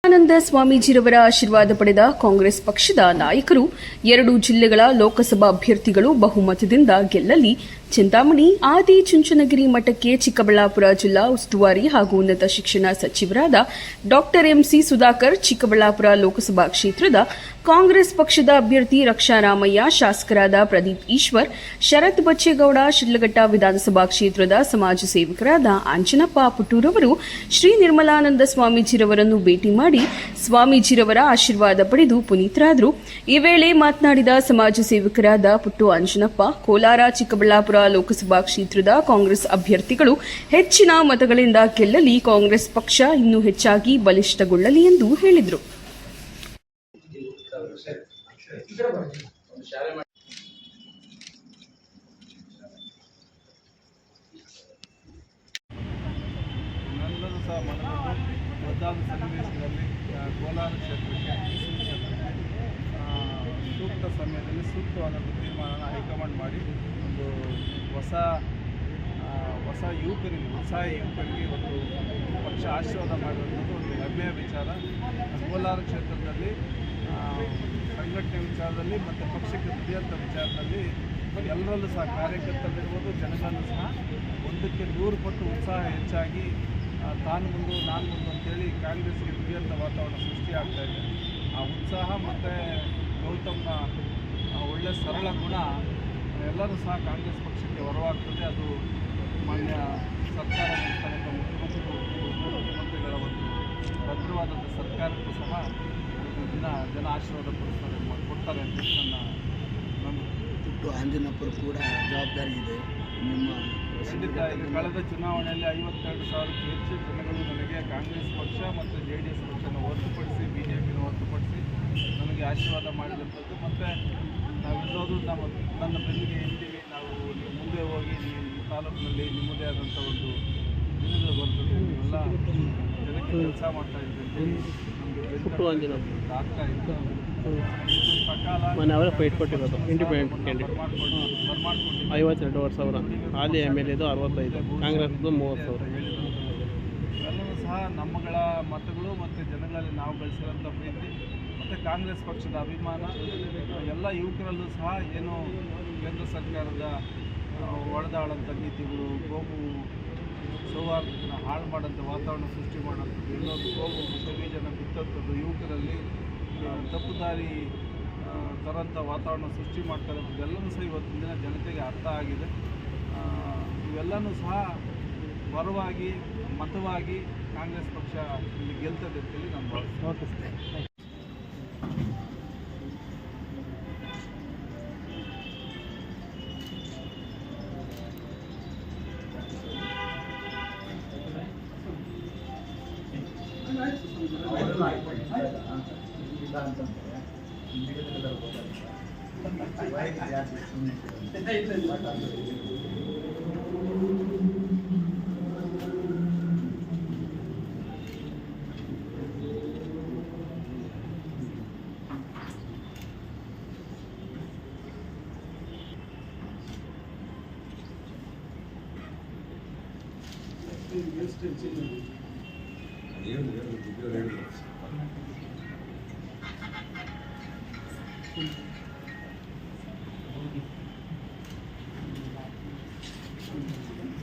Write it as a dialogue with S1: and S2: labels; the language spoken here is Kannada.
S1: ಆನಂದ ಸ್ವಾಮೀಜಿರವರ ಆಶೀರ್ವಾದ ಪಡೆದ ಕಾಂಗ್ರೆಸ್ ಪಕ್ಷದ ನಾಯಕರು 2 ಜಿಲ್ಲೆಗಳ ಲೋಕಸಭಾ ಅಭ್ಯರ್ಥಿಗಳು ಬಹುಮತದಿಂದ ಗೆಲ್ಲಲಿ. ಚಿಂತಾಮಣಿ ಆದಿಚುಂಚನಗಿರಿ ಮಠಕ್ಕೆ ಚಿಕ್ಕಬಳ್ಳಾಪುರ ಜಿಲ್ಲಾ ಉಸ್ತುವಾರಿ ಹಾಗೂ ಉನ್ನತ ಶಿಕ್ಷಣ ಸಚಿವರಾದ ಡಾ ಎಂಸಿ ಸುಧಾಕರ್, ಚಿಕ್ಕಬಳ್ಳಾಪುರ ಲೋಕಸಭಾ ಕ್ಷೇತ್ರದ ಕಾಂಗ್ರೆಸ್ ಪಕ್ಷದ ಅಭ್ಯರ್ಥಿ ರಕ್ಷಾರಾಮಯ್ಯ, ಶಾಸಕರಾದ ಪ್ರದೀಪ್ ಈಶ್ವರ್, ಶರತ್ ಬಚ್ಚೇಗೌಡ, ಶಿಡ್ಲಘಟ್ಟ ವಿಧಾನಸಭಾ ಕ್ಷೇತ್ರದ ಸಮಾಜ ಸೇವಕರಾದ ಆಂಜನಪ್ಪ ಪುಟ್ಟೂರವರು ಶ್ರೀ ನಿರ್ಮಲಾನಂದ ಸ್ವಾಮೀಜಿರವರನ್ನು ಭೇಟಿ ಮಾಡಿ ಸ್ವಾಮೀಜಿರವರ ಆಶೀರ್ವಾದ ಪಡೆದು ಪುನೀತರಾದರು. ಈ ವೇಳೆ ಮಾತನಾಡಿದ ಸಮಾಜ ಸೇವಕರಾದ ಪುಟ್ಟು ಆಂಜನಪ್ಪ, ಕೋಲಾರ, ಚಿಕ್ಕಬಳ್ಳಾಪುರ ಲೋಕಸಭಾ ಕ್ಷೇತ್ರದ ಕಾಂಗ್ರೆಸ್ ಅಭ್ಯರ್ಥಿಗಳು ಹೆಚ್ಚಿನ ಮತಗಳಿಂದ ಗೆಲ್ಲಲಿ, ಕಾಂಗ್ರೆಸ್ ಪಕ್ಷ ಇನ್ನೂ ಹೆಚ್ಚಾಗಿ ಬಲಿಷ್ಠಗೊಳ್ಳಲಿ ಎಂದು ಹೇಳಿದರು.
S2: ಸನ್ನಿವೇಶದಲ್ಲಿ ಕೋಲಾರ ಕ್ಷೇತ್ರಕ್ಕೆ ಸೂಕ್ತ ಸಮಯದಲ್ಲಿ ಸೂಕ್ತವಾದ ತೀರ್ಮಾನ ಹೈಕಮಾಂಡ್ ಮಾಡಿ ಒಂದು ಹೊಸ ಯುವಕರಿಗೆ ಒಂದು ಪಕ್ಷ ಆಶೀರ್ವಾದ ಮಾಡಿರುವಂಥದ್ದು ಒಂದು ಹೆಮ್ಮೆಯ ವಿಚಾರ. ಕೋಲಾರ ಕ್ಷೇತ್ರದಲ್ಲಿ ಸಂಘಟನೆ ವಿಚಾರದಲ್ಲಿ ಮತ್ತು ಪಕ್ಷಕ್ಕೆ ದುಡಿಯುವಂಥ ವಿಚಾರದಲ್ಲಿ ಎಲ್ಲರಲ್ಲೂ ಸಹ ಕಾರ್ಯಕರ್ತರಿರ್ಬೋದು, ಜನಗಳಲ್ಲೂ ಸಹ 100ಕ್ಕೆ 100 ಪಟ್ಟು ಉತ್ಸಾಹ ಹೆಚ್ಚಾಗಿ ತಾನು ಮುಂದು ನಾನು ಮುಂದು ಅಂತೇಳಿ ಕಾಂಗ್ರೆಸ್ಗೆ ದುಡಿಯುವಂಥ ವಾತಾವರಣ ಸೃಷ್ಟಿಯಾಗ್ತಾ ಇದೆ. ಆ ಉತ್ಸಾಹ ಮತ್ತು ಗೌತಮ್ನ ಒಳ್ಳೆಯ ಸರಳ ಗುಣ ಎಲ್ಲರೂ ಸಹ ಕಾಂಗ್ರೆಸ್ ಪಕ್ಷಕ್ಕೆ ಹೊರವಾಗ್ತದೆ. ಅದು ಮಾನ್ಯ ಸರ್ಕಾರ ನಡೆಸ್ತಕ್ಕಂಥ ಮುಖ್ಯಮಂತ್ರಿಗಳ ಒಂದು ಭದ್ರವಾದಂಥ ಸರ್ಕಾರಕ್ಕೂ ಸಹ ಜನ ಆಶೀರ್ವಾದ ಕೊಡ್ತಾರೆ ಅಂತ ನನ್ನ
S3: ಪುಟ್ಟು ಆಂಜನಪ್ಪರು ಕೂಡ ಜವಾಬ್ದಾರಿ ಇದೆ. ನಿಮ್ಮ
S2: ಖಂಡಿತ ಇದು ಕಳೆದ ಚುನಾವಣೆಯಲ್ಲಿ 52,000ಕ್ಕೂ ಹೆಚ್ಚು ಜನಗಳು ನನಗೆ ಕಾಂಗ್ರೆಸ್ ಪಕ್ಷ ಮತ್ತು JDS ಪಕ್ಷನ ಹೊರತುಪಡಿಸಿ BJPನ ಹೊರತುಪಡಿಸಿ ನನಗೆ ಆಶೀರ್ವಾದ ಮಾಡಿದಂಥದ್ದು. ಮತ್ತು ನಾವಿರೋದು ನನ್ನ ಬೆನ್ನಿಗೆ ಇರ್ತೀವಿ, ನಾವು ಮುಂದೆ ಹೋಗಿ ನಿಮ್ಮ ತಾಲೂಕಿನಲ್ಲಿ ನಿಮ್ಮದೇ ಆದಂಥ ಒಂದು ದಿನಗಳು ಬರ್ತದೆ, ನೀವೆಲ್ಲ ಜನಕ್ಕೆ ಕೆಲಸ ಮಾಡ್ತಾ ಇದ್ದೀವಿ, ನಮಗೆ ಆಗ್ತಾ ಇತ್ತು.
S4: ಅವರೇ ಫೈಟ್ ಕೊಟ್ಟಿರೋದು ಇಂಡಿಪೆಂಡೆಂಟ್ ಕ್ಯಾಂಡಿಡೇಟ್ 52,000, ಹಾಲಿ MLA 65, ಕಾಂಗ್ರೆಸ್ದು 30,000.
S2: ಇವೆಲ್ಲವೂ ಸಹ ನಮ್ಮಗಳ ಮತಗಳು ಮತ್ತು ಜನಗಳಲ್ಲಿ ನಾವು ಗಳಿಸಿರೋಂಥ ಪ್ರೀತಿ ಮತ್ತು ಕಾಂಗ್ರೆಸ್ ಪಕ್ಷದ ಅಭಿಮಾನ ಎಲ್ಲ ಯುವಕರಲ್ಲೂ ಸಹ ಏನು ಕೇಂದ್ರ ಸರ್ಕಾರದ ಒಡೆದಾಳಂಥ ನೀತಿಗಳು, ಕೋಮು ಸೌಹಾರ್ದತೆಯನ್ನು ಹಾಳು ಮಾಡೋಂಥ ವಾತಾವರಣ ಸೃಷ್ಟಿ ಮಾಡೋಂಥದ್ದು, ಇನ್ನೊಂದು ಕೋಮು ವಿಷಬೀಜನ ಬಿತ್ತಂಥದ್ದು, ಯುವಕರಲ್ಲಿ ತಪ್ಪುದಾರಿ ತರೋಂಥ ವಾತಾವರಣ ಸೃಷ್ಟಿ ಮಾಡ್ತಾರೆ. ಇದೆಲ್ಲವೂ ಸಹ ಇವತ್ತಿನ ದಿನ ಜನತೆಗೆ ಅರ್ಥ ಆಗಿದೆ. ಇವೆಲ್ಲವೂ ಸಹ ಪರವಾಗಿ ಮತವಾಗಿ ಕಾಂಗ್ರೆಸ್ ಪಕ್ಷ ಇಲ್ಲಿ ಗೆಲ್ತದೆ ಅಂತೇಳಿ ನಾನು ಭಾವಿಸ್ತೇನೆ.
S3: Yes,